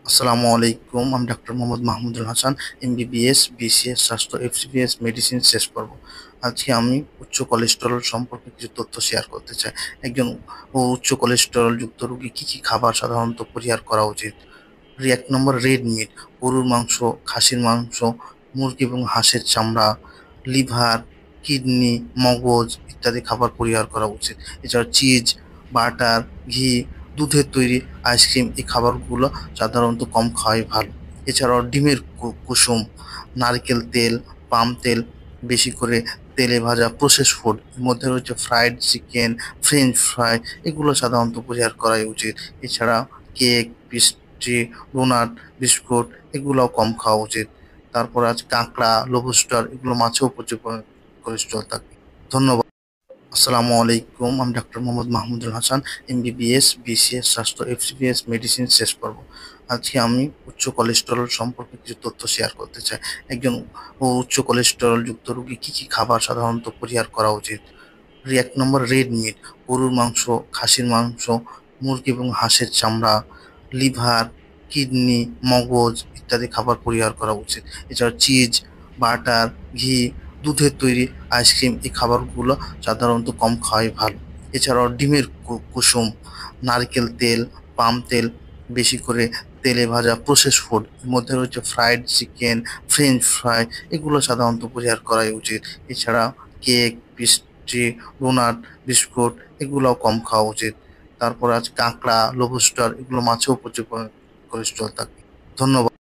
আসসালামু আলাইকুম। আমি doctor Mohammad Mahmudul Hasan, MBBS, BCS স্বাস্থ্য, এফসিপিএস মেডিসিন শেষ পর্ব। আজকে আমি উচ্চ কোলেস্টেরল সম্পর্কে কিছু তথ্য শেয়ার করতে চাই। একজন উচ্চ কোলেস্টেরল যুক্ত রোগী কি কি খাবার সাধারণত পরিহার করা উচিত? 1 নম্বর, রেড মিট, গরুর মাংস, খাসির মাংস, মুরগি এবং হাঁসের চামড়া, লিভার, কিডনি, মগজ ইত্যাদি খাবার পরিহার করা উচিত। এছাড়া চিজ, বাটার, ঘি, দুধের তৈরি আইসক্রিম এই খাবারগুলো সাধারণত কম খাওয়াই ভালো। এছাড়াও ডিমের কুসুম, নারকেল তেল, পাম তেল, বেশি করে তেলে ভাজা প্রসেস ফুড এর মধ্যে রয়েছে ফ্রাইড চিকেন, ফ্রেঞ্চ ফ্রাই, এগুলো সাধারণত পরিহার করাই উচিত। এছাড়া কেক, পেস্ট্রি, ডোনাট, বিস্কুট এগুলোও কম খাওয়া উচিত। তারপর আছে কাঁকড়া, লবস্টার, এগুলো মাছেও প্রচুর পরিমাণে কোলেস্টেরল থাকে। ধন্যবাদ। আসসালামু আলাইকুম। আমি doctor Mohammad Mahmudul Hasan, MBBS, BCS স্বাস্থ্য, এফসিপিএস মেডিসিন শেষ পর্ব। আজকে আমি উচ্চ কোলেস্টেরল সম্পর্কে কিছু তথ্য শেয়ার করতে চাই। একজন উচ্চ কোলেস্টেরল যুক্ত রোগী কি কি খাবার সাধারণত পরিহার করা উচিত? 1 নম্বর, রেড মিট, গরুর মাংস, খাসির মাংস, মুরগি এবং হাঁসের চামড়া, লিভার, কিডনি, মগজ ইত্যাদি খাবার পরিহার করা উচিত। এছাড়া চিজ, বাটার, ঘি, দুধের তৈরি আইসক্রিম এই খাবারগুলো সাধারণত কম খাওয়াই ভালো। এছাড়াও ডিমের কুসুম, নারকেল তেল, পাম তেল, বেশি করে তেলে ভাজা প্রসেস ফুড এর মধ্যে রয়েছে ফ্রাইড চিকেন, ফ্রেঞ্চ ফ্রাই, এগুলো সাধারণত পরিহার করাই উচিত। এছাড়া কেক, পেস্ট্রি, ডোনাট, বিস্কুট এগুলোও কম খাওয়া উচিত। তারপর আছে কাঁকড়া, লবস্টার, এগুলো মাছেও প্রচুর পরিমাণে কোলেস্টেরল থাকে। ধন্যবাদ।